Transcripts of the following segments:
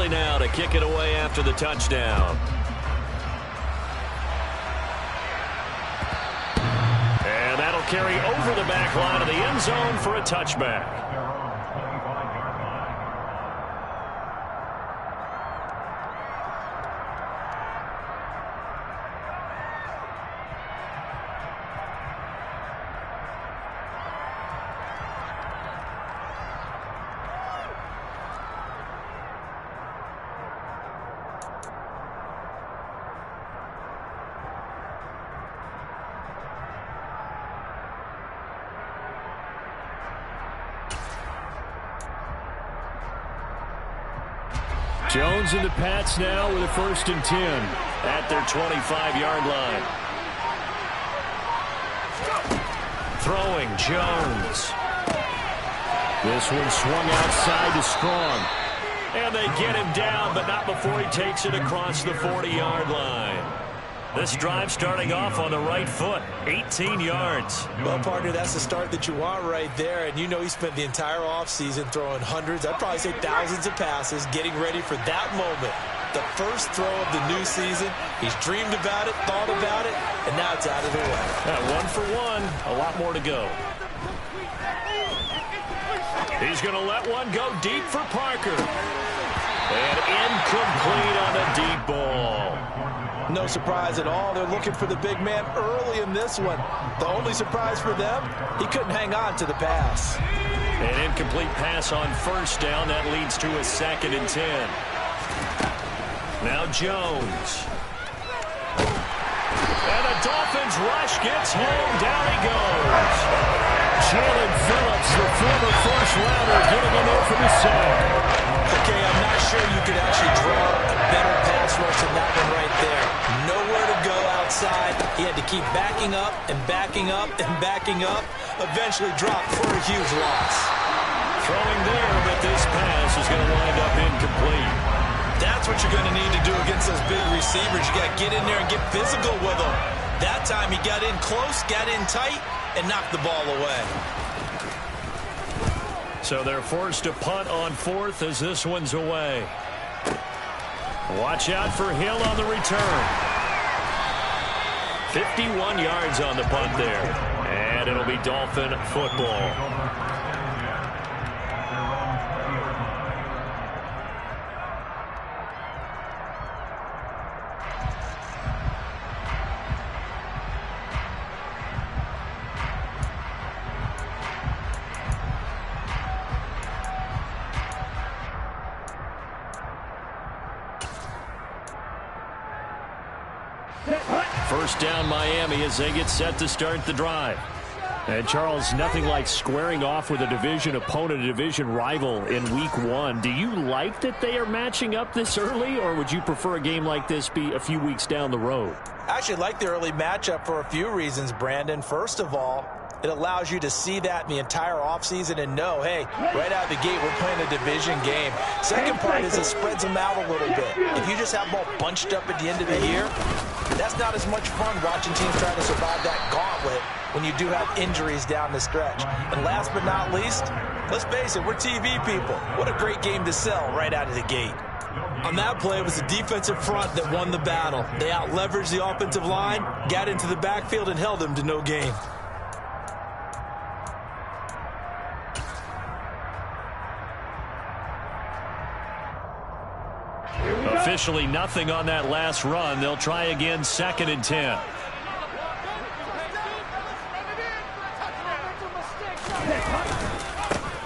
Staley now to kick it away after the touchdown. And that'll carry over the back line of the end zone for a touchback. Jones and the Pats now with a 1st and 10 at their 25-yard line. Throwing Jones. This one swung outside to Strong. And they get him down, but not before he takes it across the 40-yard line. This drive starting off on the right foot, 18 yards. Well, partner, that's the start that you want right there. And you know he spent the entire offseason throwing hundreds, I'd probably say thousands of passes, getting ready for that moment. The first throw of the new season. He's dreamed about it, thought about it, and now it's out of the way. 1 for 1, a lot more to go. He's going to let one go deep for Parker. And incomplete on the deep ball. No surprise at all. They're looking for the big man early in this one. The only surprise for them, he couldn't hang on to the pass. An incomplete pass on 1st down. That leads to a 2nd and 10. Now Jones. And the Dolphins rush gets home. Down he goes. Jalen Phillips, the former first-rounder, getting in there for the sack. Okay, I'm not sure you could actually draw a better pass rush than that one right there. Nowhere to go outside. He had to keep backing up and backing up and backing up. Eventually dropped for a huge loss. Throwing there, but this pass is going to wind up incomplete. That's what you're going to need to do against those big receivers. You got to get in there and get physical with them. That time he got in close, got in tight, and knocked the ball away. So they're forced to punt on 4th as this one's away. Watch out for Hill on the return. 51 yards on the punt there. And it'll be Dolphin football. First down Miami as they get set to start the drive. And Charles, nothing like squaring off with a division opponent, a division rival in week 1. Do you like that they are matching up this early, or would you prefer a game like this be a few weeks down the road? I actually like the early matchup for a few reasons, Brandon. First of all, it allows you to see that in the entire offseason and know, hey, right out of the gate, we're playing a division game. Second part is it spreads them out a little bit. If you just have them all bunched up at the end of the year, that's not as much fun watching teams try to survive that gauntlet when you do have injuries down the stretch. And last but not least, let's face it, we're TV people. What a great game to sell right out of the gate. On that play, it was the defensive front that won the battle. They out-leveraged the offensive line, got into the backfield, and held them to no gain. Officially nothing on that last run. They'll try again, 2nd and 10.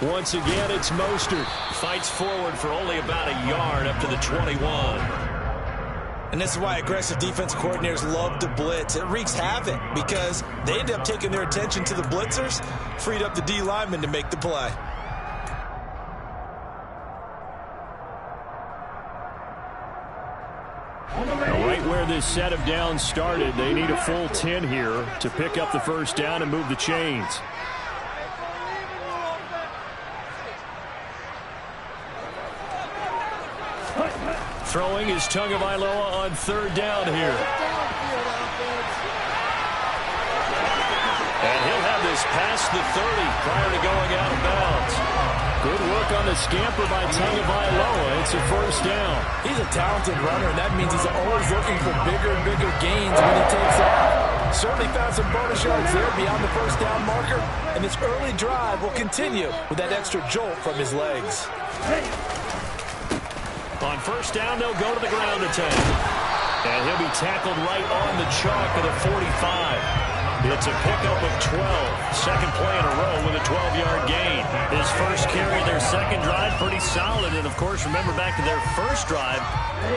Once again, it's Mostert. Fights forward for only about a yard up to the 21. And this is why aggressive defense coordinators love to blitz. It wreaks havoc because they end up taking their attention to the blitzers, freed up the D lineman to make the play. Right where this set of downs started, they need a full 10 here to pick up the first down and move the chains. Throwing is Tagovailoa on 3rd down here. And he'll have this past the 30 prior to going out of bounds. Good work on the scamper by Tagovailoa. It's a first down. He's a talented runner, and that means he's always looking for bigger and bigger gains when he takes off. Certainly found some bonus yards there beyond the first down marker, and this early drive will continue with that extra jolt from his legs. On first down, they'll go to the ground attack. And he'll be tackled right on the chalk of the 45. It's a pickup of 12. Second play in a row with a 12-yard gain. His first carry, their second drive, pretty solid. And, of course, remember back to their first drive,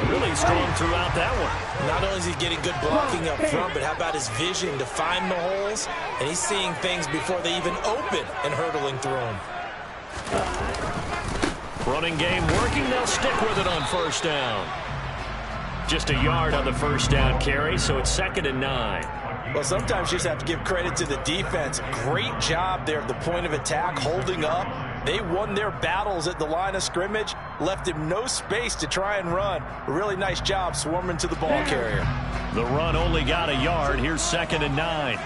really strong throughout that one. Not only is he getting good blocking up front, but how about his vision to find the holes? And he's seeing things before they even open and hurdling through them. Running game working. They'll stick with it on first down. Just a yard on the first down carry, so it's 2nd and 9. Well, sometimes you just have to give credit to the defense. Great job there at the point of attack, holding up. They won their battles at the line of scrimmage, left him no space to try and run. A really nice job swarming to the ball carrier. The run only got a yard. Here's 2nd and 9.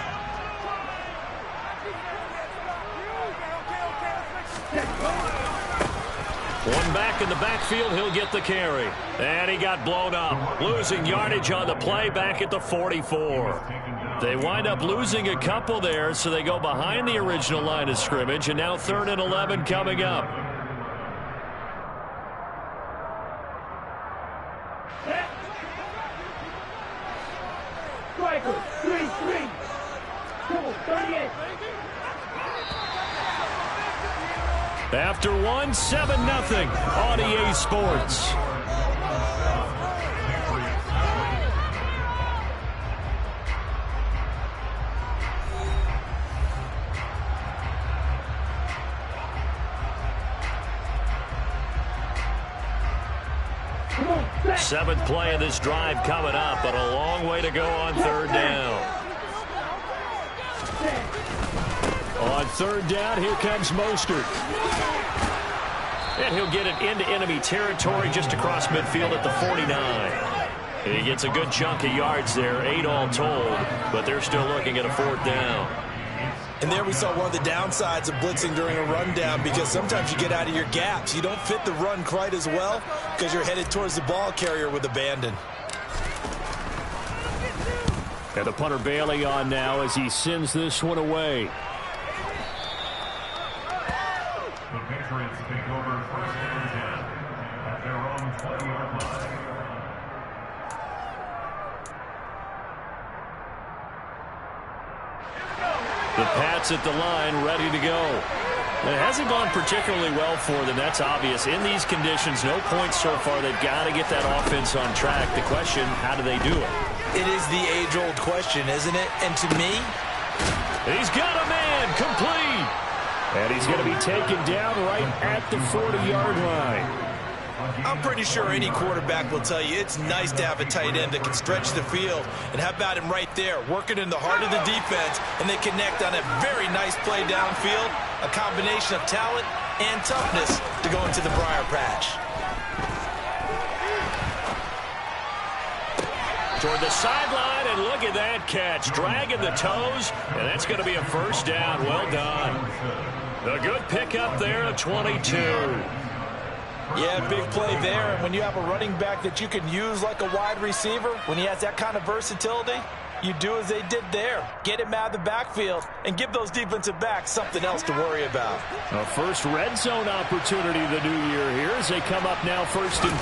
One back in the backfield, he'll get the carry. And he got blown up. Losing yardage on the play back at the 44. They wind up losing a couple there, so they go behind the original line of scrimmage, and now 3rd and 11 coming up. Striker, 3-3. 38. After one, 7-0 on EA Sports. Seventh play of this drive coming up, but a long way to go on 3rd down. On 3rd down, here comes Mostert. And he'll get it into enemy territory just across midfield at the 49. He gets a good chunk of yards there, 8 all told, but they're still looking at a 4th down. And there we saw one of the downsides of blitzing during a rundown, because sometimes you get out of your gaps. You don't fit the run quite as well because you're headed towards the ball carrier with abandon. And the punter Bailey on now as he sends this one away. The Patriots take over 1st and 10 at their own 20-yard line. The Pats at the line, ready to go. It hasn't gone particularly well for them. That's obvious. In these conditions, no points so far. They've got to get that offense on track. The question, how do they do it? It is the age-old question, isn't it? And to me, he's got a man complete. And he's going to be taken down right at the 40-yard line. I'm pretty sure any quarterback will tell you it's nice to have a tight end that can stretch the field. And how about him right there, working in the heart of the defense, and they connect on a very nice play downfield, a combination of talent and toughness to go into the briar patch. Toward the sideline, and look at that catch, dragging the toes, and that's going to be a first down. Well done. A good pickup there at 22. Yeah, big play there. And when you have a running back that you can use like a wide receiver, when he has that kind of versatility, you do as they did there. Get him out of the backfield and give those defensive backs something else to worry about. A first red zone opportunity the new year here as they come up now 1st and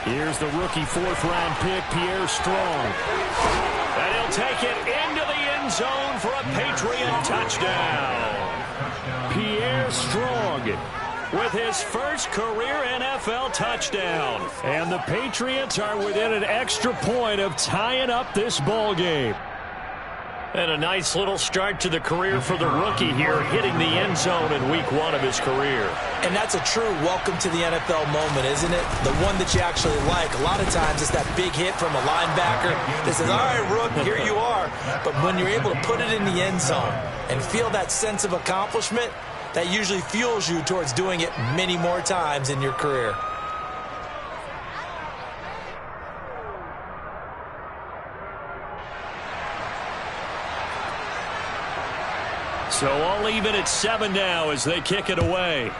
10. Here's the rookie 4th-round pick, Pierre Strong. And he'll take it into the end zone for a Patriot touchdown. Pierre Strong with his first career NFL touchdown. And the Patriots are within an extra point of tying up this ball game. And a nice little start to the career for the rookie here, hitting the end zone in week 1 of his career. And that's a true welcome to the NFL moment, isn't it? The one that you actually like. A lot of times it's that big hit from a linebacker that says, all right, Rook, here you are. But when you're able to put it in the end zone and feel that sense of accomplishment, that usually fuels you towards doing it many more times in your career. So all even at 7 now as they kick it away.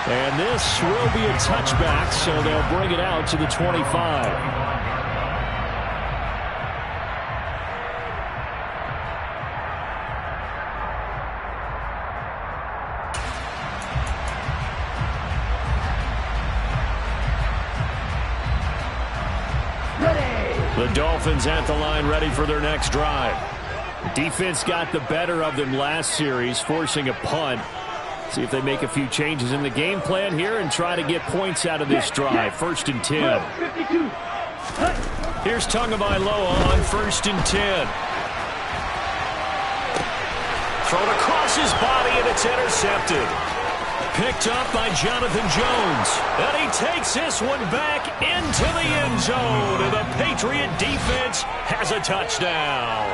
And this will be a touchback, so they'll bring it out to the 25. The Dolphins at the line, ready for their next drive. The defense got the better of them last series, forcing a punt. See if they make a few changes in the game plan here and try to get points out of this drive. 1st and 10. Here's Tagovailoa on 1st and 10. Thrown across his body, and it's intercepted. Picked up by Jonathan Jones. And he takes this one back into the end zone. And the Patriot defense has a touchdown.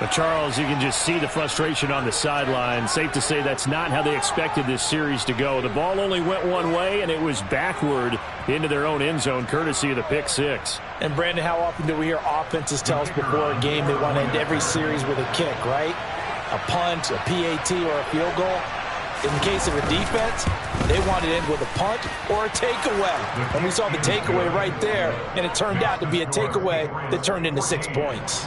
But, Charles, you can just see the frustration on the sideline. Safe to say that's not how they expected this series to go. The ball only went one way, and it was backward into their own end zone, courtesy of the pick six. And, Brandon, how often do we hear offenses tell us before a game they want to end every series with a kick, right? A punt, a PAT, or a field goal. In the case of a defense, they wanted to end with a punt or a takeaway. And we saw the takeaway right there, and it turned out to be a takeaway that turned into 6 points.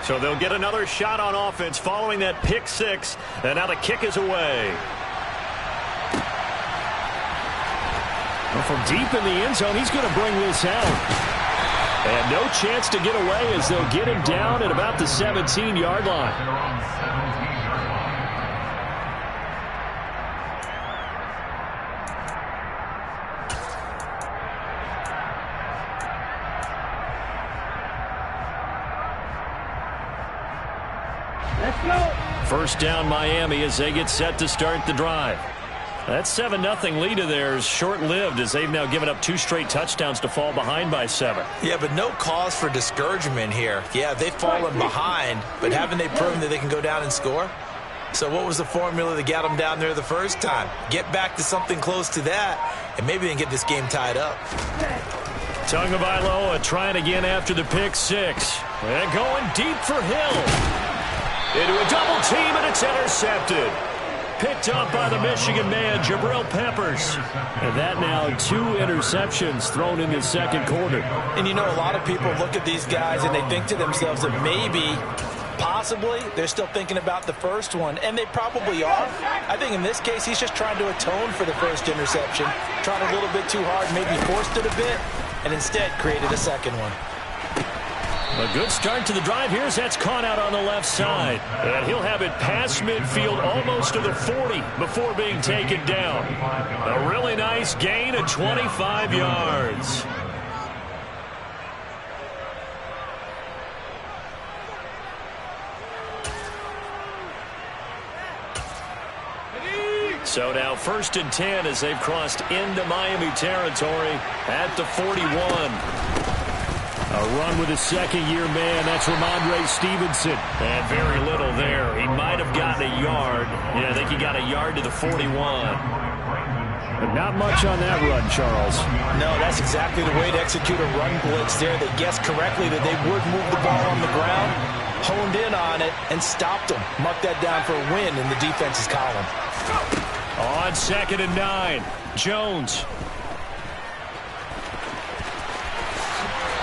So they'll get another shot on offense following that pick six, and now the kick is away. Well, from deep in the end zone, he's going to bring this out. And no chance to get away as they'll get him down at about the 17-yard line. Let's go. First down, Miami, as they get set to start the drive. That 7-0 lead of theirs short-lived as they've now given up 2 straight touchdowns to fall behind by 7. Yeah, but no cause for discouragement here. Yeah, they've fallen behind, but haven't they proven that they can go down and score? So what was the formula that got them down there the first time? Get back to something close to that, and maybe they can get this game tied up. Tagovailoa trying again after the pick six. And going deep for Hill. Into a double team, and it's intercepted. Picked up by the Michigan man, Jabril Peppers. And that now 2 interceptions thrown in the second quarter. And you know, a lot of people look at these guys and they think to themselves that maybe, possibly, they're still thinking about the first one. And they probably are. I think in this case, he's just trying to atone for the first interception. Tried a little bit too hard, maybe forced it a bit, and instead created a second one. A good start to the drive. Here's that's caught out on the left side. And he'll have it past midfield almost to the 40 before being taken down. A really nice gain of 25 yards. So now 1st and 10 as they've crossed into Miami territory at the 41. A run with a second-year man. That's Ramondre Stevenson. And very little there. He might have gotten a yard. Yeah, I think he got a yard to the 41. But not much on that run, Charles. No, that's exactly the way to execute a run blitz there. They guessed correctly that they would move the ball on the ground, honed in on it, and stopped them. Mark that down for a win in the defense's column. On 2nd and 9, Jones.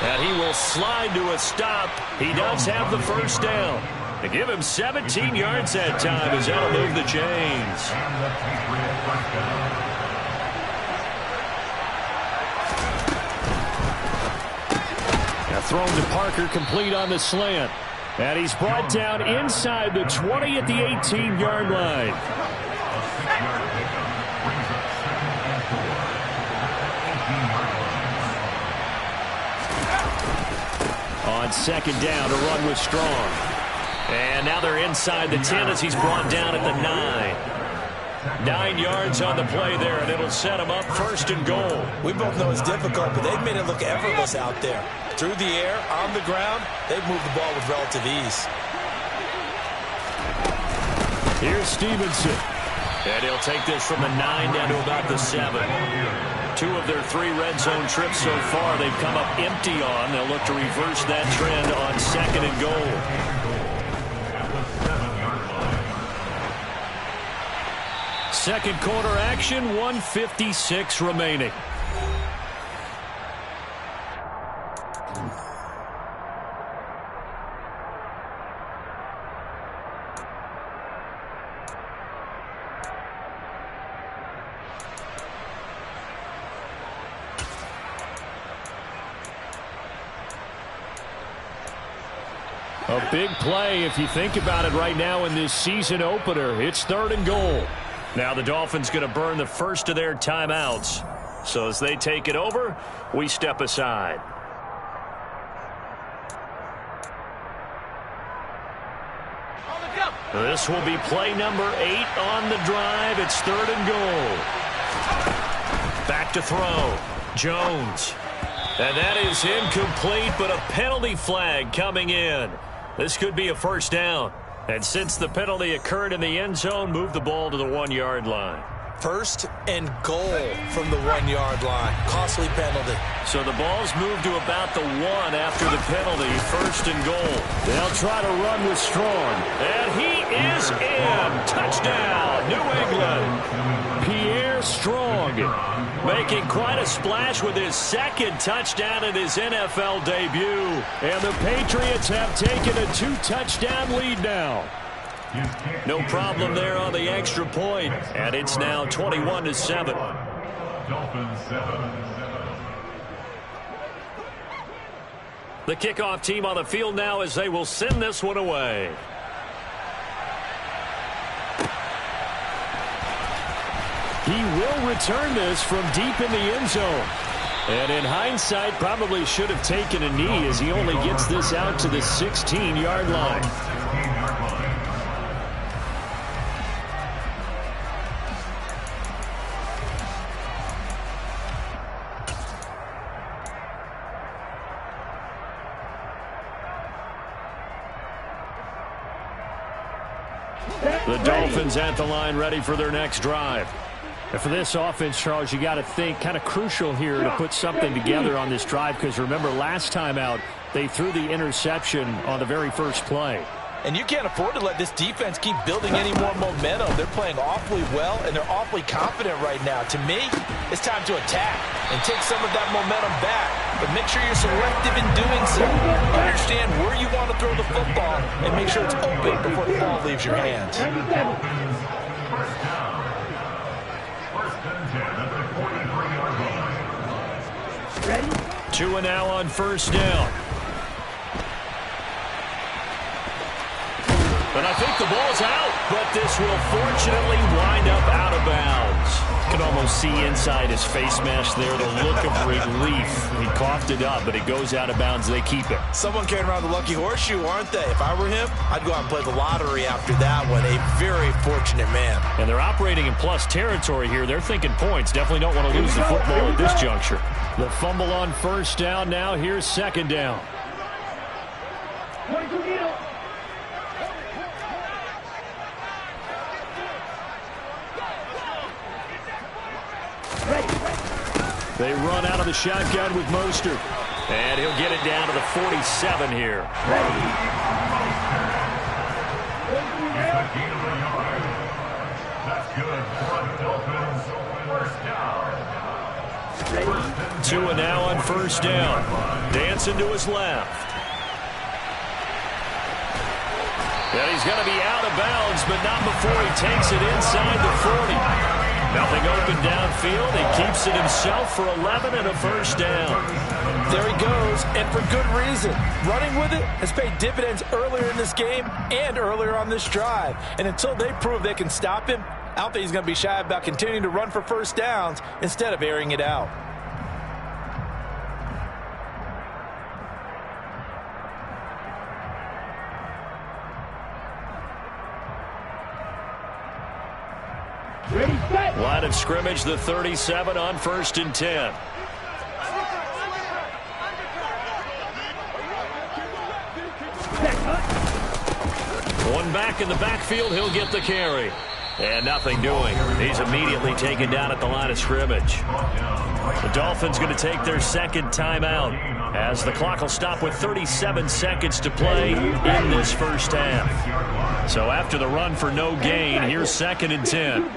And he will slide to a stop. He does have the first down. They give him 17 yards that time as that'll move the chains. Now thrown to Parker, complete on the slant. And he's brought down inside the 20 at the 18-yard line. On 2nd down to run with Strong. And now they're inside the 10 as he's brought down at the 9. 9 yards on the play there, and it'll set them up 1st and goal. We both know it's difficult, but they've made it look effortless out there. Through the air, on the ground, they've moved the ball with relative ease. Here's Stevenson. And he'll take this from the 9 down to about the 7. 2 of their 3 red zone trips so far they've come up empty on. They'll look to reverse that trend on 2nd and goal. Second quarter action, 1:56 remaining. A big play if you think about it right now in this season opener. It's 3rd and goal. Now the Dolphins going to burn the first of their timeouts. So as they take it over, we step aside. This will be play number 8 on the drive. It's 3rd and goal. Back to throw. Jones. And that is incomplete, but a penalty flag coming in. This could be a 1st down. And since the penalty occurred in the end zone, move the ball to the 1-yard line. 1st and goal from the 1-yard line. Costly penalty. So the ball's moved to about the 1 after the penalty. 1st and goal. They'll try to run with Strong. And he is in. Touchdown, New England. Pierre Strong making quite a splash with his 2nd touchdown in his NFL debut. And the Patriots have taken a 2-touchdown lead now. No problem there on the extra point, and it's now 21-7. Dolphins 7. The kickoff team on the field now as they will send this one away. He will return this from deep in the end zone. And in hindsight, probably should have taken a knee as he only gets this out to the 16-yard line. The Dolphins at the line ready for their next drive. And for this offense, Charles, you got to think kind of crucial here to put something together on this drive because remember last time out they threw the interception on the very first play. And you can't afford to let this defense keep building any more momentum. They're playing awfully well, and they're awfully confident right now. To me, it's time to attack and take some of that momentum back. But make sure you're selective in doing so. Understand where you want to throw the football and make sure it's open before the ball leaves your hands. First down. 1st and 10 at the 43-yard line. Ready? 2 and now on 1st down. But I think the ball's out, but this will fortunately wind up out of bounds. You can almost see inside his face mask there the look of relief. He coughed it up, but it goes out of bounds. They keep it. Someone carrying around the lucky horseshoe, aren't they? If I were him, I'd go out and play the lottery after that one. A very fortunate man. And they're operating in plus territory here. They're thinking points. Definitely don't want to lose the football at this juncture. The fumble on 1st down now. Here's 2nd down. They run out of the shotgun with Mostert. And he'll get it down to the 47 here. That's good for the Dolphins. 1st down. 2 and now on 1st down. Dancing to his left. And he's going to be out of bounds, but not before he takes it inside the 40. Nothing open downfield. He keeps it himself for 11 and a 1st down. There he goes, and for good reason. Running with it has paid dividends earlier in this game and earlier on this drive. And until they prove they can stop him, I don't think he's going to be shy about continuing to run for 1st downs instead of airing it out. Ready, set. Line of scrimmage, the 37 on 1st and 10. One back in the backfield, he'll get the carry. And nothing doing. He's immediately taken down at the line of scrimmage. The Dolphins going to take their second timeout as the clock will stop with 37 seconds to play in this first half. So after the run for no gain, here's 2nd and 10.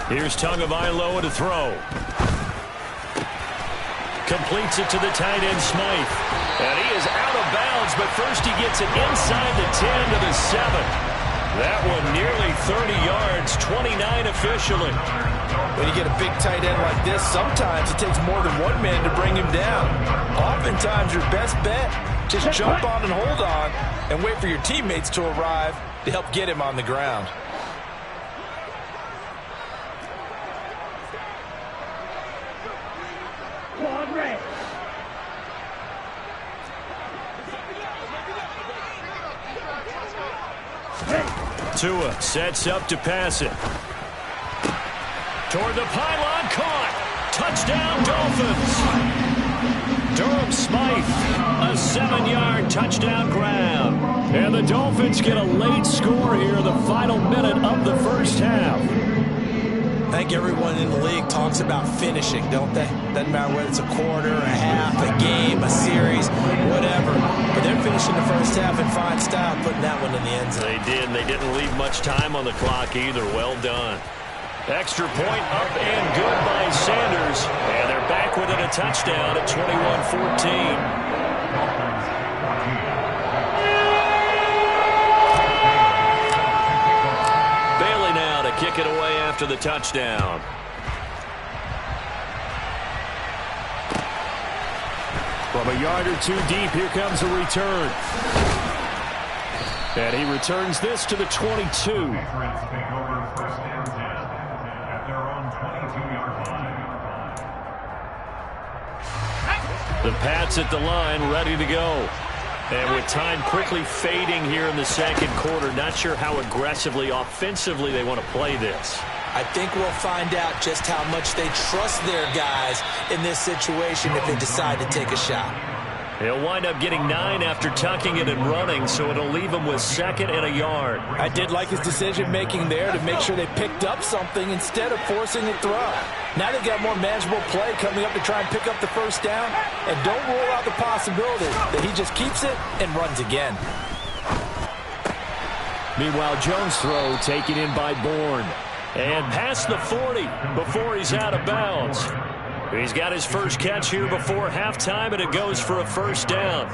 Here's Tagovailoa to throw. Completes it to the tight end, Smythe. And he is out of bounds, but first he gets it inside the 10 to the 7. That one nearly 30 yards, 29 officially. When you get a big tight end like this, sometimes it takes more than one man to bring him down. Oftentimes your best bet, just jump on and hold on and wait for your teammates to arrive to help get him on the ground. Tua sets up to pass it. Toward the pylon, caught. Touchdown, Dolphins. Durham Smythe, a 7-yard touchdown grab. And the Dolphins get a late score here in the final minute of the first half. I think everyone in the league talks about finishing, don't they? Doesn't matter whether it's a quarter, a half, a game, a series, whatever. But they're finishing the first half in fine style, putting that one in the end zone. They did, and they didn't leave much time on the clock either. Well done. Extra point up and good by Sanders. And they're back within a touchdown at 21-14. Kick it away after the touchdown. From a yard or two deep, here comes a return. And he returns this to the 22. Patriots take over 1st and 10 at their own 22-yard line. The Pats at the line, ready to go. And with time quickly fading here in the second quarter, not sure how aggressively, offensively they want to play this. I think we'll find out just how much they trust their guys in this situation if they decide to take a shot. He'll wind up getting 9 after tucking it and running, so it'll leave him with 2nd and a yard. I did like his decision-making there to make sure they picked up something instead of forcing a throw. Now they've got more manageable play coming up to try and pick up the first down, and don't rule out the possibility that he just keeps it and runs again. Meanwhile, Jones' throw taken in by Bourne. And past the 40 before he's out of bounds. He's got his first catch here before halftime, and it goes for a first down.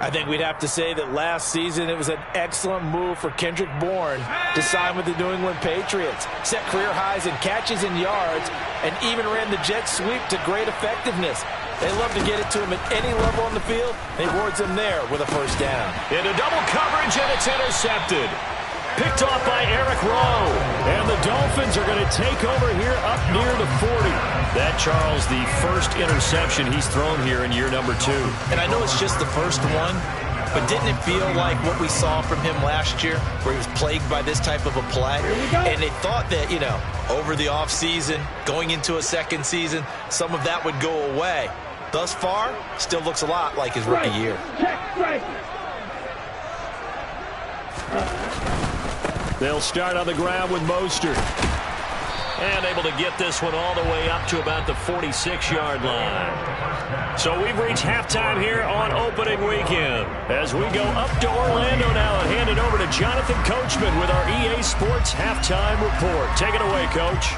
I think we'd have to say that last season it was an excellent move for Kendrick Bourne to sign with the New England Patriots. Set career highs in catches and yards, and even ran the jet sweep to great effectiveness. They love to get it to him at any level on the field. They rewards him there with a first down. Into double coverage, and it's intercepted. Picked off by Eric Rowe. And the Dolphins are going to take over here up near the 40. That, Charles, the first interception he's thrown here in year number 2. And I know it's just the first one, but didn't it feel like what we saw from him last year, where he was plagued by this type of a play? And they thought that, you know, over the offseason, going into a second season, some of that would go away. Thus far, still looks a lot like his rookie year. They'll start on the ground with Mostert. And able to get this one all the way up to about the 46-yard line. So we've reached halftime here on opening weekend. As we go up to Orlando now and hand it over to Jonathan Coachman with our EA Sports Halftime Report. Take it away, Coach.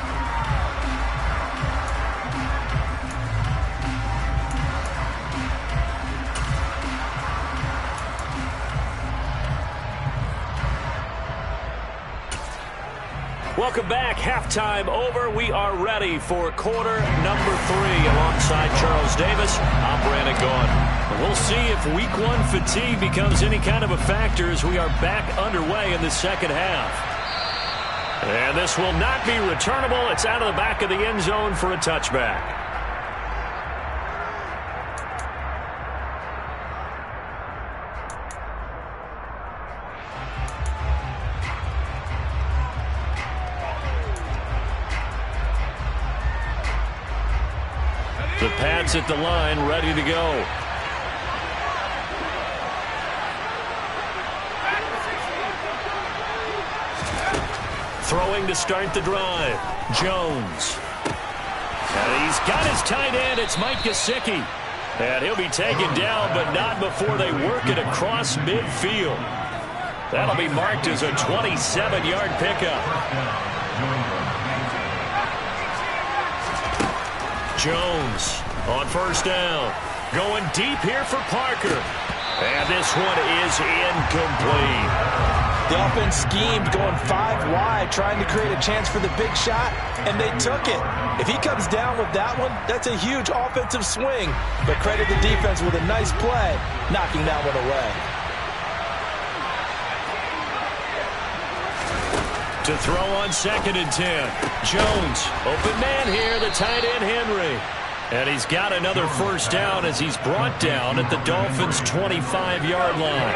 Welcome back. Halftime over. We are ready for quarter number 3 alongside Charles Davis. I'm Brandon Gaudin. We'll see if week one fatigue becomes any kind of a factor as we are back underway in the second half. And this will not be returnable. It's out of the back of the end zone for a touchback. The Pats at the line, ready to go. Throwing to start the drive. Jones. And he's got his tight end. It's Mike Gesicki. And he'll be taken down, but not before they work it across midfield. That'll be marked as a 27-yard pickup. Jones on first down. Going deep here for Parker. And this one is incomplete. The offense schemed going 5 wide, trying to create a chance for the big shot, and they took it. If he comes down with that one, that's a huge offensive swing. But credit the defense with a nice play, knocking that one away. To throw on 2nd and 10. Jones, open man here, the tight end Henry. And he's got another first down as he's brought down at the Dolphins' 25-yard line.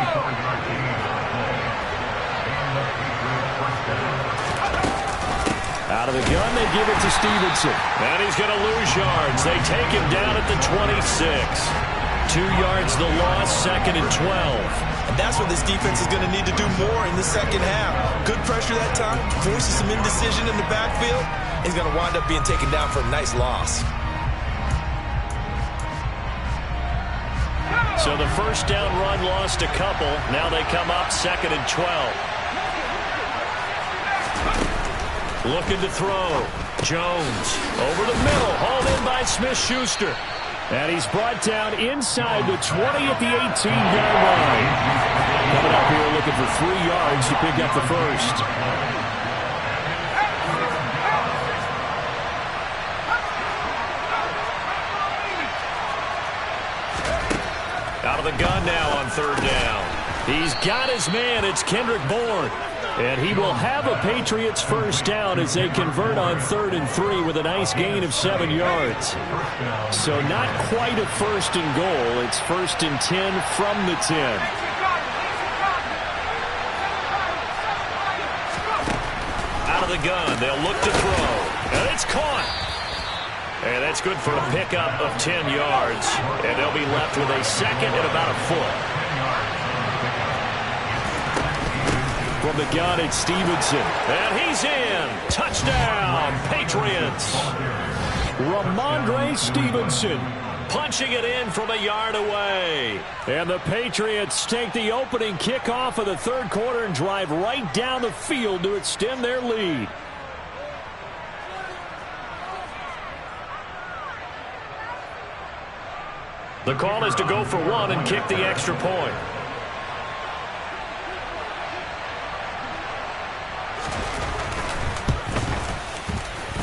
Out of the gun, they give it to Stevenson. And he's going to lose yards. They take him down at the 26. 2 yards the loss, 2nd and 12. And that's what this defense is going to need to do more in the second half. Good pressure that time, forces some indecision in the backfield. He's going to wind up being taken down for a nice loss. So the first down run lost a couple. Now they come up 2nd and 12. Looking to throw. Jones over the middle. Hauled in by Smith-Schuster. And he's brought down inside the 20 at the 18-yard line. Coming up here looking for 3 yards to pick up the first. Out of the gun now on 3rd down. He's got his man. It's Kendrick Bourne. And he will have a Patriots first down as they convert on 3rd and 3 with a nice gain of 7 yards. So not quite a 1st and goal. It's 1st and 10 from the 10. Out of the gun. They'll look to throw. And it's caught. And that's good for a pickup of 10 yards. And they'll be left with a 2nd and about a foot. From the gun, it's Stevenson. And he's in. Touchdown, Patriots. Ramondre Stevenson punching it in from a yard away. And the Patriots take the opening kickoff of the 3rd quarter and drive right down the field to extend their lead. The call is to go for 1 and kick the extra point.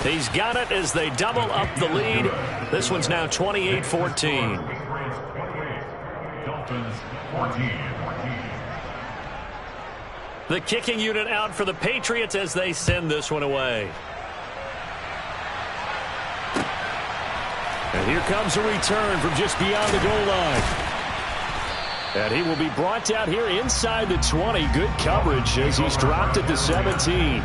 He's got it as they double up the lead. This one's now 28-14. Dolphins 14. The kicking unit out for the Patriots as they send this one away. And here comes a return from just beyond the goal line. And he will be brought down here inside the 20. Good coverage as he's dropped at the 17.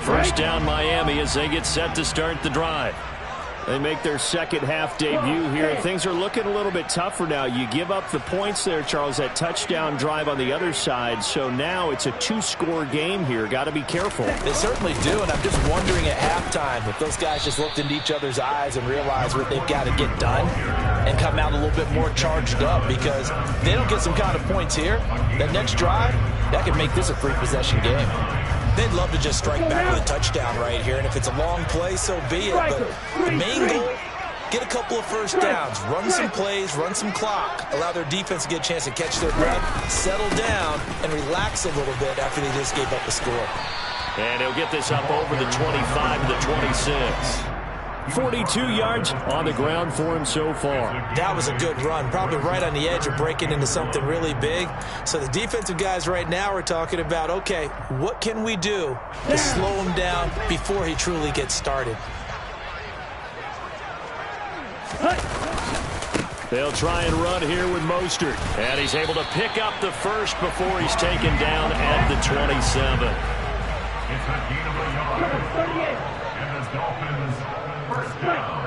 First down Miami as they get set to start the drive. They make their second half debut here. Things are looking a little bit tougher now. You give up the points there, Charles, that touchdown drive on the other side. So now it's a 2-score game here. Got to be careful. They certainly do, and I'm just wondering at halftime if those guys just looked into each other's eyes and realized what they've got to get done and come out a little bit more charged up, because they don't get some kind of points here. That next drive, that could make this a 3-possession game. They'd love to just strike back with a touchdown right here, and if it's a long play, so be it. But the main goal get a couple of first downs, run some plays, run some clock, allow their defense to get a chance to catch their breath, settle down, and relax a little bit after they just gave up a score. And he'll get this up over the 25 to the 26. 42 yards on the ground for him so far. That was a good run, probably right on the edge of breaking into something really big. So the defensive guys right now are talking about, okay, what can we do to slow him down before he truly gets started? They'll try and run here with Mostert. And he's able to pick up the first before he's taken down at the 27. It's a gain of a yard. And the Dolphins first down.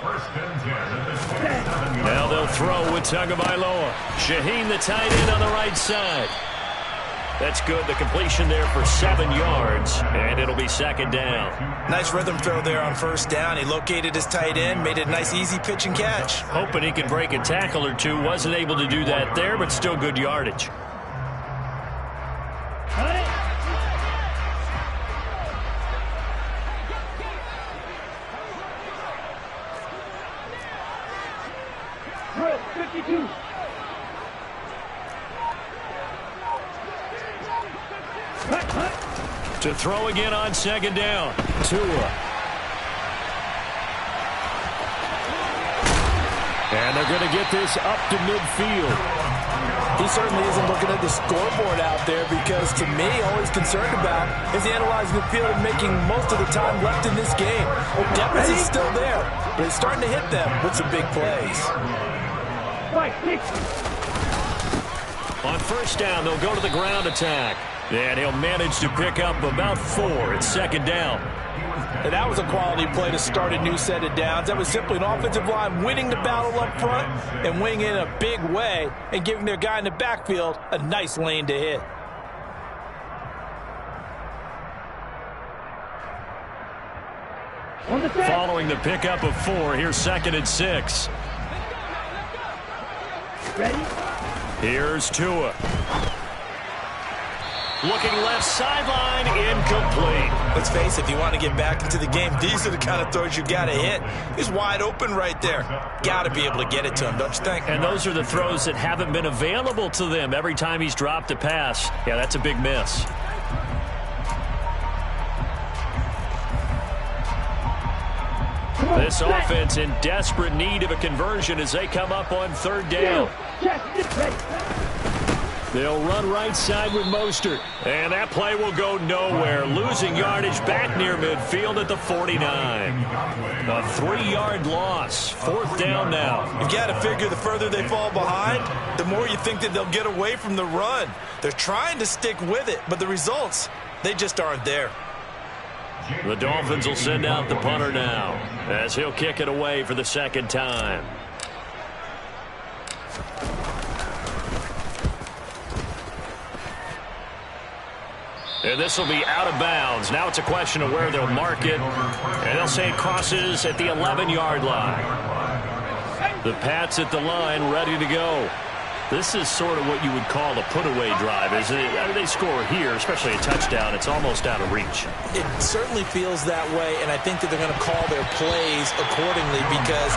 First and 10 at the 27 yard. Now they'll throw with Tagovailoa. Shaheen, the tight end, on the right side. That's good. The completion there for 7 yards, and it'll be second down. Nice rhythm throw there on first down. He located his tight end, made it a nice, easy pitch and catch. Hoping he could break a tackle or two. Wasn't able to do that there, but still good yardage. Drill 52. To throw again on second down. Tua. And they're going to get this up to midfield. He certainly isn't looking at the scoreboard out there because, to me, all he's concerned about is analyzing the field and making most of the time left in this game. Deficit's still there, but he's starting to hit them with some big plays. On first down, they'll go to the ground attack. And he'll manage to pick up about 4 at second down. And that was a quality play to start a new set of downs. That was simply an offensive line winning the battle up front and winning in a big way and giving their guy in the backfield a nice lane to hit. Following the pickup of 4, here's second and 6. Ready? Here's Tua. Looking left sideline, incomplete. Let's face it, if you want to get back into the game, these are the kind of throws you got to hit. He's wide open right there. Got to be able to get it to him, don't you think? And those are the throws that haven't been available to them every time he's dropped a pass. Yeah, that's a big miss. This offense in desperate need of a conversion as they come up on third down. They'll run right side with Mostert. And that play will go nowhere. Losing yardage back near midfield at the 49. A 3-yard loss. Fourth down now. You've got to figure the further they fall behind, the more you think that they'll get away from the run. They're trying to stick with it, but the results, they just aren't there. The Dolphins will send out the punter now as he'll kick it away for the second time. And this will be out of bounds. Now it's a question of where they'll mark it. And they'll say it crosses at the 11-yard line. The Pats at the line ready to go. This is sort of what you would call a put-away drive, isn't it? I mean, they score here, especially a touchdown. It's almost out of reach. It certainly feels that way, and I think that they're going to call their plays accordingly because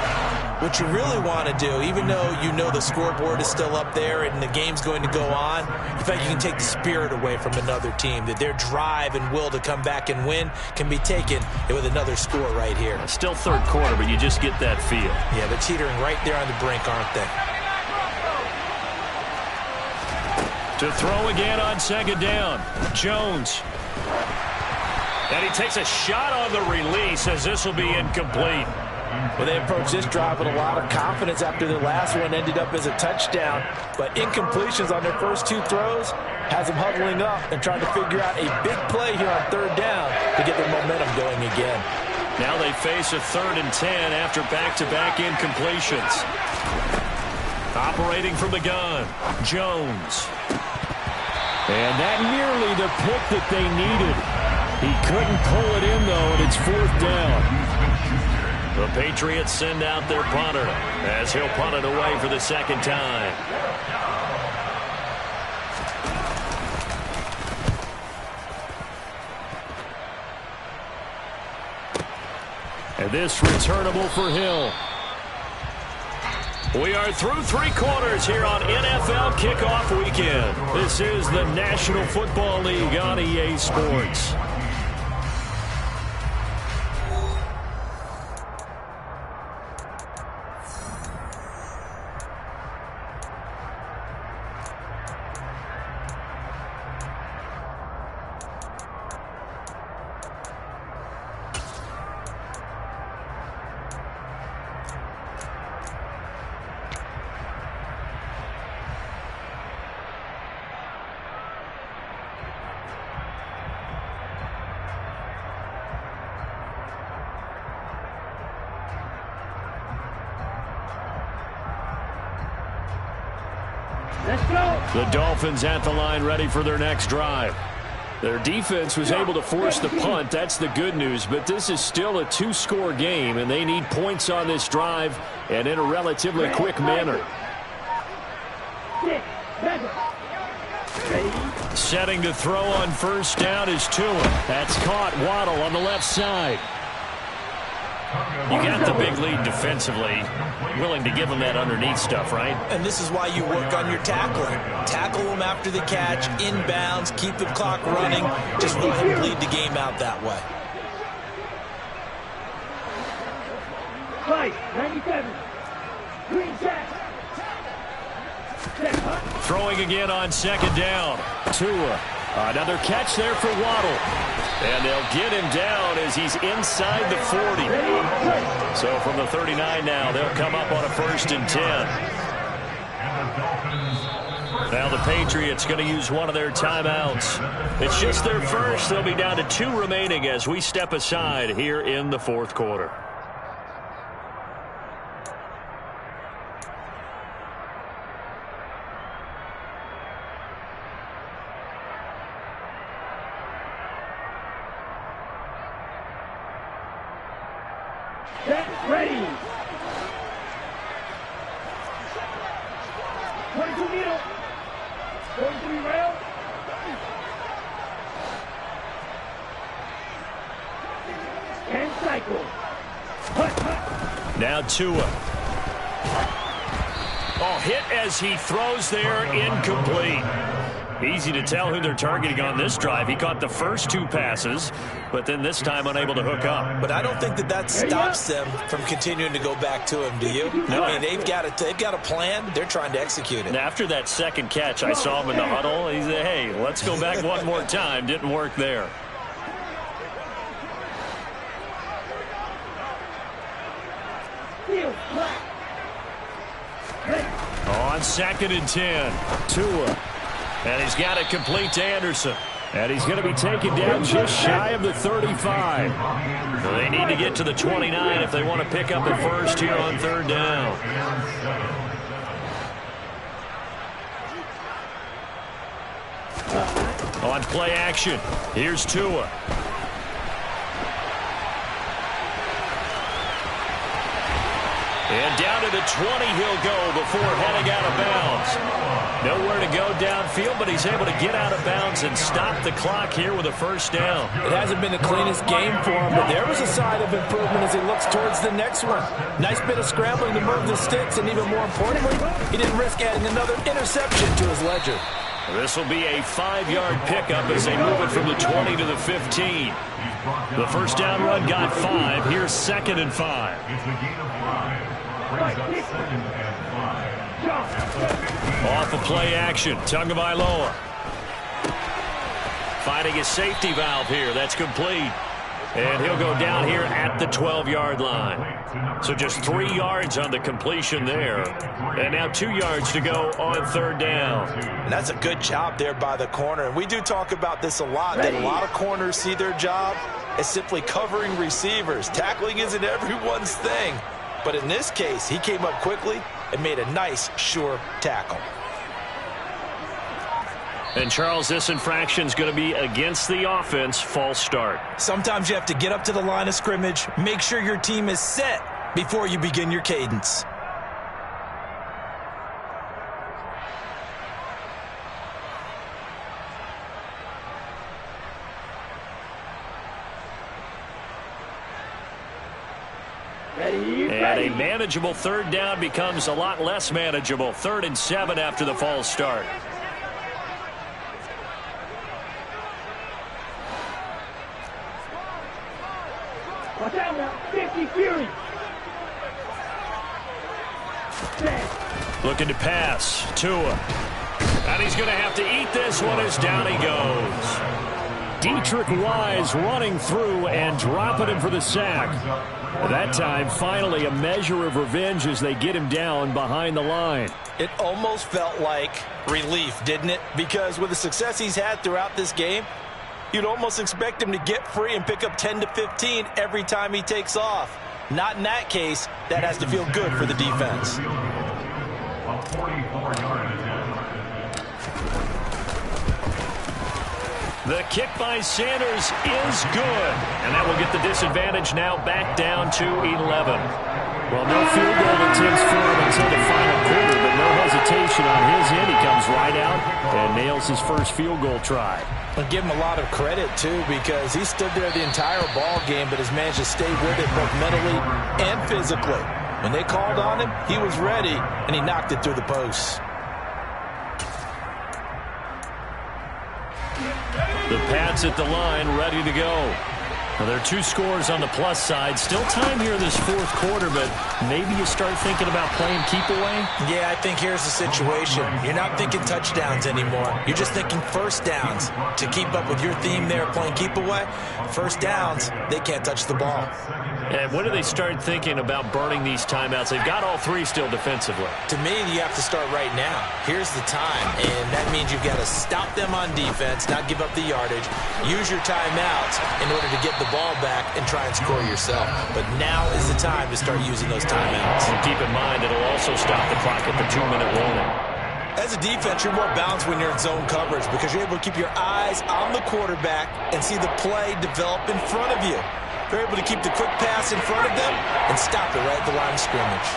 what you really want to do, even though you know the scoreboard is still up there and the game's going to go on, you think you can take the spirit away from another team, that their drive and will to come back and win can be taken with another score right here. Still third quarter, but you just get that feel. Yeah, they're teetering right there on the brink, aren't they? To throw again on second down, Jones. And he takes a shot on the release as this will be incomplete. Well, they approached this drive with a lot of confidence after the last one ended up as a touchdown. But incompletions on their first 2 throws has them huddling up and trying to figure out a big play here on third down to get their momentum going again. Now they face a 3rd and 10 after back-to-back incompletions. Operating from the gun, Jones. And that nearly the pick that they needed. He couldn't pull it in, though, and it's 4th down. The Patriots send out their punter as he'll punt it away for the second time. And this returnable for Hill. We are through 3 quarters here on NFL Kickoff Weekend. This is the National Football League on EA Sports. The Dolphins at the line ready for their next drive. Their defense was able to force the punt. That's the good news. But this is still a 2-score game, and they need points on this drive and in a relatively quick manner. Setting to throw on first down is Tua. That's caught. Waddle on the left side. You got the big lead defensively. Willing to give them that underneath stuff, right? And this is why you work on your tackling. Tackle them after the catch, inbounds, keep the clock running. Just let him bleed the game out that way. 97. Green jack. Throwing again on second down. Tua. Another catch there for Waddle. And they'll get him down as he's inside the 40. So from the 39 now, they'll come up on a 1st and 10. Now the Patriots going to use one of their timeouts. It's just their first. They'll be down to 2 remaining as we step aside here in the 4th quarter. Ready. 22 middle. 43 rail. And cycle. Now Tua. Oh, hit as he throws there, incomplete. Easy to tell who they're targeting on this drive. He caught the first 2 passes, but then this time unable to hook up. But I don't think that stops them from continuing to go back to him, do you? No. I mean, they've got a plan. They're trying to execute it. And after that second catch, I saw him in the huddle. He said, hey, let's go back one more time. Didn't work there. On 2nd and 10, Tua. And he's got it complete to Anderson. And he's going to be taken down just shy of the 35. So they need to get to the 29 if they want to pick up a first here on 3rd down. On play action, here's Tua. And down to the 20 he'll go before heading out of bounds. Nowhere to go downfield, but he's able to get out of bounds and stop the clock here with a first down. It hasn't been the cleanest game for him, but there was a sign of improvement as he looks towards the next one. Nice bit of scrambling to move the sticks, and even more importantly, he didn't risk adding another interception to his ledger. This will be a 5-yard pickup as they move it from the 20 to the 15. The first down run got 5. Here's 2nd and 5. It's a gain of 5. Brings up 2nd and 5. Off of play action, Tagovailoa. Finding a safety valve here. That's complete. And he'll go down here at the 12-yard line. So just 3 yards on the completion there. And now 2 yards to go on 3rd down. And that's a good job there by the corner. And we do talk about this a lot, that a lot of corners see their job as simply covering receivers. Tackling isn't everyone's thing. But in this case, he came up quickly and made a nice, sure tackle. And, Charles, this infraction's going to be against the offense. False start. Sometimes you have to get up to the line of scrimmage, make sure your team is set before you begin your cadence. Ready, And a manageable third down becomes a lot less manageable. 3rd and 7 after the false start. Watch out now. 50 Fury. Set. Looking to pass. Tua. And he's going to have to eat this one as down he goes. Dietrich Wise running through and dropping him for the sack. That time, finally, a measure of revenge as they get him down behind the line. It almost felt like relief, didn't it? Because with the success he's had throughout this game, you'd almost expect him to get free and pick up 10 to 15 every time he takes off. Not in that case. That has to feel good for the defense. A 44-yard attempt. The kick by Sanders is good. And that will get the disadvantage now back down to 11. Well, no field goal attempts for him until the final quarter, but no hesitation on his end. He comes right out and nails his first field goal try. I'll give him a lot of credit, too, because he stood there the entire ball game but has managed to stay with it both mentally and physically. When they called on him, he was ready, and he knocked it through the posts. The Pats at the line, ready to go. Well, there are 2 scores on the plus side. Still time here in this 4th quarter, but maybe you start thinking about playing keep away? Yeah, I think here's the situation. You're not thinking touchdowns anymore. You're just thinking first downs. To keep up with your theme there, playing keep away, first downs, they can't touch the ball. And when do they start thinking about burning these timeouts? They've got all 3 still defensively. To me, you have to start right now. Here's the time, and that means you've got to stop them on defense, not give up the yardage, use your timeouts in order to get the ball back and try and score yourself. But now is the time to start using those timeouts. And keep in mind, it'll also stop the clock at the 2-minute warning. As a defense, you're more balanced when you're in zone coverage because you're able to keep your eyes on the quarterback and see the play develop in front of you. You're able to keep the quick pass in front of them and stop it right at the line of scrimmage.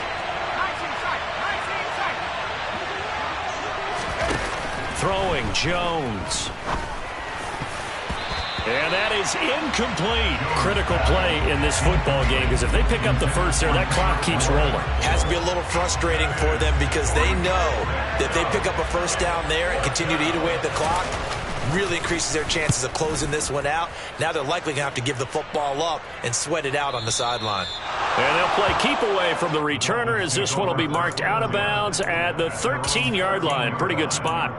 Throwing, Jones. And that is incomplete. Critical play in this football game because if they pick up the first there, that clock keeps rolling. Has to be a little frustrating for them because they know that if they pick up a first down there and continue to eat away at the clock, really increases their chances of closing this one out. Now they're likely going to have to give the football up and sweat it out on the sideline. And they'll play keep away from the returner as this one will be marked out of bounds at the 13-yard line. Pretty good spot.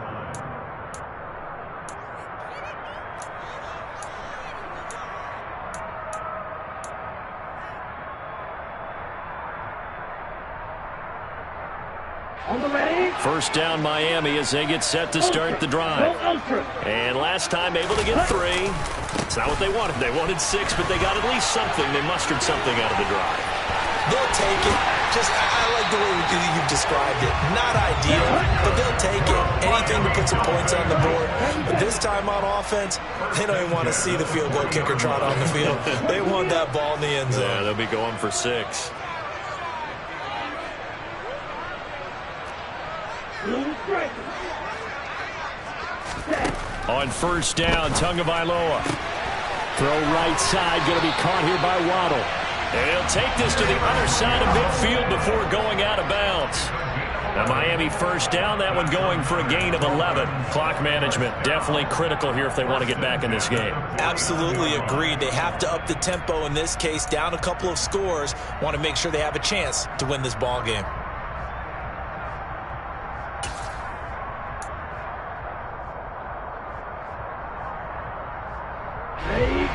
First down Miami as they get set to start the drive. And last time able to get 3. It's not what they wanted. They wanted 6, but they got at least something. They mustered something out of the drive. They'll take it. I like the way you've described it. Not ideal, but they'll take it. Anything to put some points on the board. But this time on offense, they don't even want to see the field goal kicker trot on the field. They want that ball in the end zone. Yeah, they'll be going for 6. On first down, Tagovailoa. Throw right side, going to be caught here by Waddle. And he'll take this to the other side of midfield before going out of bounds. Now Miami first down, that one going for a gain of 11. Clock management definitely critical here if they want to get back in this game. Absolutely agreed. They have to up the tempo in this case, down a couple of scores. Want to make sure they have a chance to win this ball game.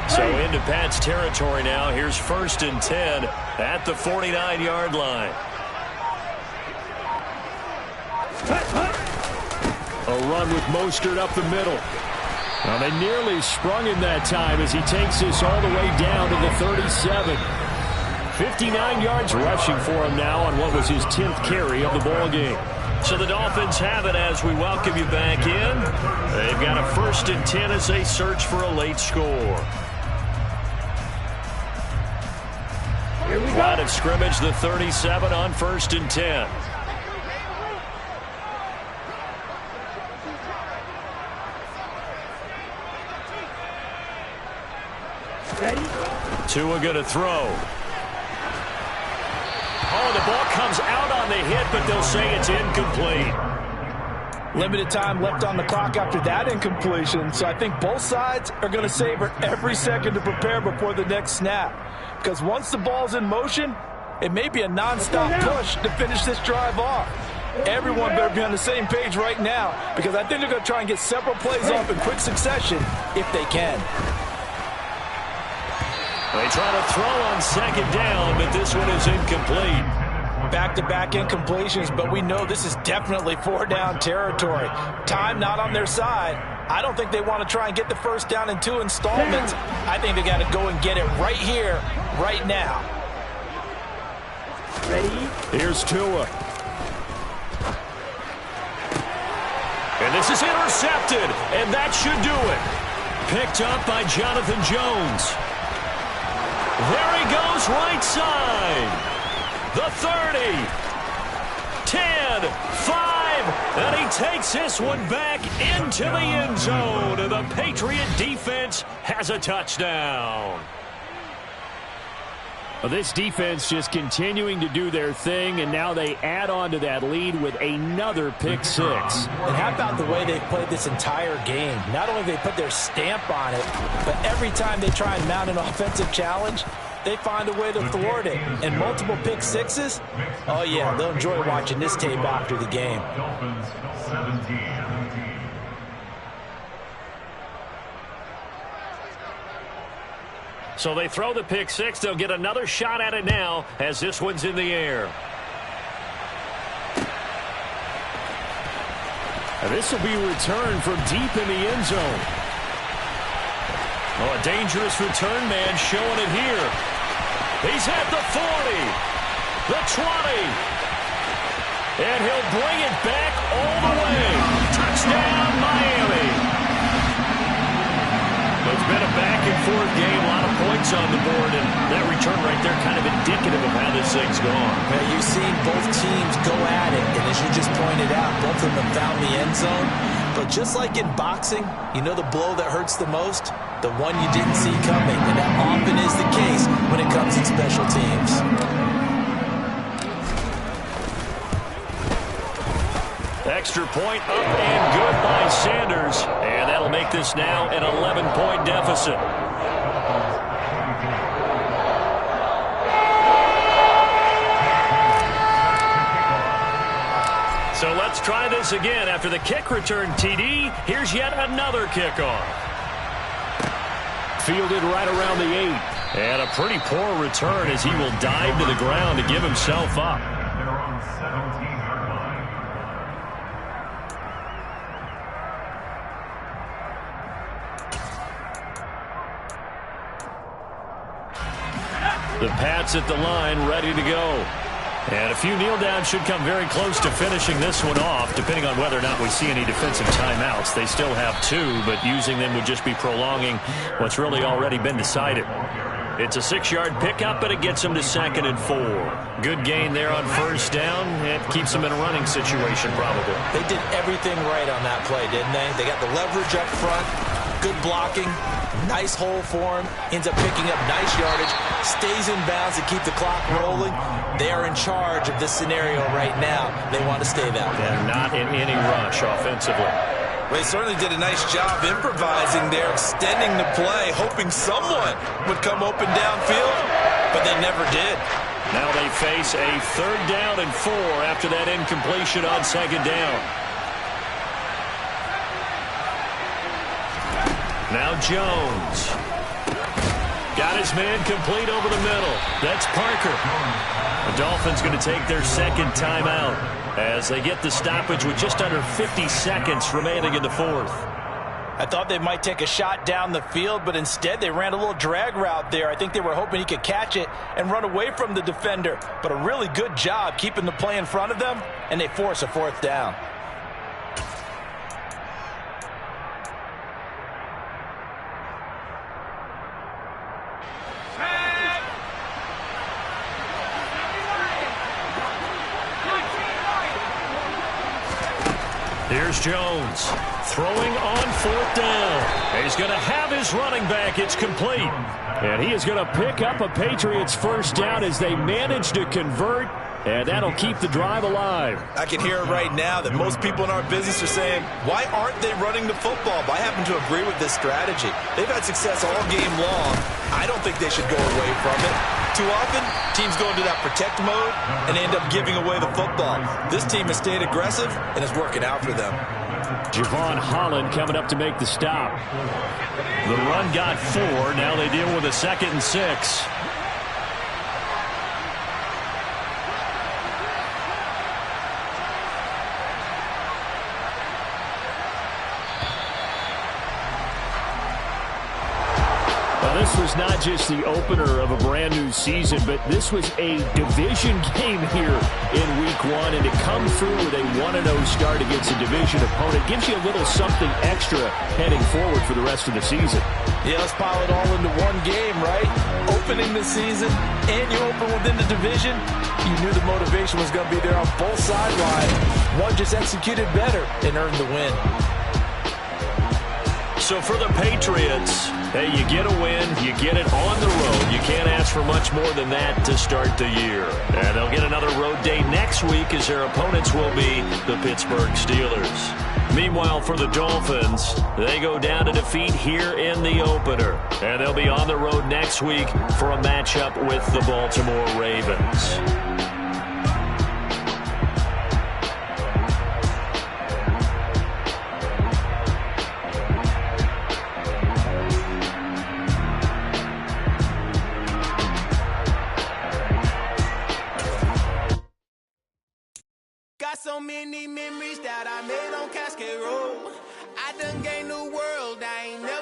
So into Pats territory now. Here's 1st and 10 at the 49-yard line. A run with Mostert up the middle. Now they nearly sprung him that time as he takes this all the way down to the 37. 59 yards rushing for him now on what was his 10th carry of the ball game. So the Dolphins have it as we welcome you back in. They've got a 1st and 10 as they search for a late score. Line of scrimmage, the 37 on 1st and 10. Ready? Tua going to throw. Oh, the ball comes out on the hit, but they'll say it's incomplete. Limited time left on the clock after that incompletion, so I think both sides are going to savor every second to prepare before the next snap. Because once the ball's in motion, it may be a non-stop push to finish this drive off. Everyone better be on the same page right now, because I think they're going to try and get several plays off in quick succession if they can. They try to throw on second down, but this one is incomplete. Back-to-back incompletions, but we know this is definitely four-down territory. Time not on their side. I don't think they want to try and get the first down in 2 installments. I think they got to go and get it right here, right now. Ready? Here's Tua. And this is intercepted, and that should do it. Picked up by Jonathan Jones. There he goes, right side. The 30, 10, 5, and he takes this one back into the end zone. And the Patriot defense has a touchdown. Well, this defense just continuing to do their thing, and now they add on to that lead with another pick six. And how about the way they've played this entire game? Not only they put their stamp on it, but every time they try and mount an offensive challenge, they find a way to thwart it. And multiple pick sixes? Oh, yeah, they'll enjoy watching this tape after the game. Dolphins 17. So they throw the pick six. They'll get another shot at it now as this one's in the air. And this will be returned from deep in the end zone. Oh, a dangerous return man showing it here. He's at the 40, the 20, and he'll bring it back all the way. Touchdown, Miami. It's been a back-and-forth game, a lot of points on the board, and that return right there kind of indicative of how this thing's gone. You've seen both teams go at it, and as you just pointed out, both of them found the end zone. But just like in boxing, you know the blow that hurts the most? The one you didn't see coming, and that often is the case when it comes in special teams. Extra point up and good by Sanders. And that'll make this now an 11-point deficit. So let's try this again. After the kick return TD, here's yet another kickoff. Fielded right around the 8. And a pretty poor return as he will dive to the ground to give himself up. They're on 17-yard line. The Pats at the line, ready to go. And a few kneel downs should come very close to finishing this one off, depending on whether or not we see any defensive timeouts. They still have 2, but using them would just be prolonging what's really already been decided. It's a 6-yard pickup, but it gets them to 2nd and 4. Good gain there on first down. It keeps them in a running situation, probably. They did everything right on that play, didn't they? They got the leverage up front, good blocking, nice hole for him, ends up picking up nice yardage, stays in bounds to keep the clock rolling. They are in charge of this scenario right now. They want to stay that way. And not in any rush offensively. They certainly did a nice job improvising there, extending the play, hoping someone would come open downfield, but they never did. Now they face a 3rd down and 4 after that incompletion on 2nd down. Now Jones. Got his man complete over the middle. That's Parker. The Dolphins going to take their 2nd timeout as they get the stoppage with just under 50 seconds remaining in the 4th. I thought they might take a shot down the field, but instead they ran a little drag route there. I think they were hoping he could catch it and run away from the defender. But a really good job keeping the play in front of them, and they force a 4th down. Here's Jones throwing on 4th down. He's going to have his running back. It's complete. And he is going to pick up a Patriots first down as they manage to convert. And that'll keep the drive alive. I can hear it right now that most people in our business are saying, why aren't they running the football? But I happen to agree with this strategy. They've had success all game long. I don't think they should go away from it. Too often, teams go into that protect mode and end up giving away the football. This team has stayed aggressive, and it's working out for them. Javon Holland coming up to make the stop. The run got 4. Now they deal with a 2nd and 6. This was not just the opener of a brand new season, but this was a division game here in week 1. And to come through with a 1-0 start against a division opponent gives you a little something extra heading forward for the rest of the season. Yeah, let's pile it all into one game, right? Opening the season, and you open within the division. You knew the motivation was going to be there on both sidelines. One just executed better and earned the win. So for the Patriots, hey, you get a win, you get it on the road. You can't ask for much more than that to start the year. And they'll get another road day next week as their opponents will be the Pittsburgh Steelers. Meanwhile, for the Dolphins, they go down to defeat here in the opener. And they'll be on the road next week for a matchup with the Baltimore Ravens. So many memories that I made on Cascade Road. I done gained the world, I ain't never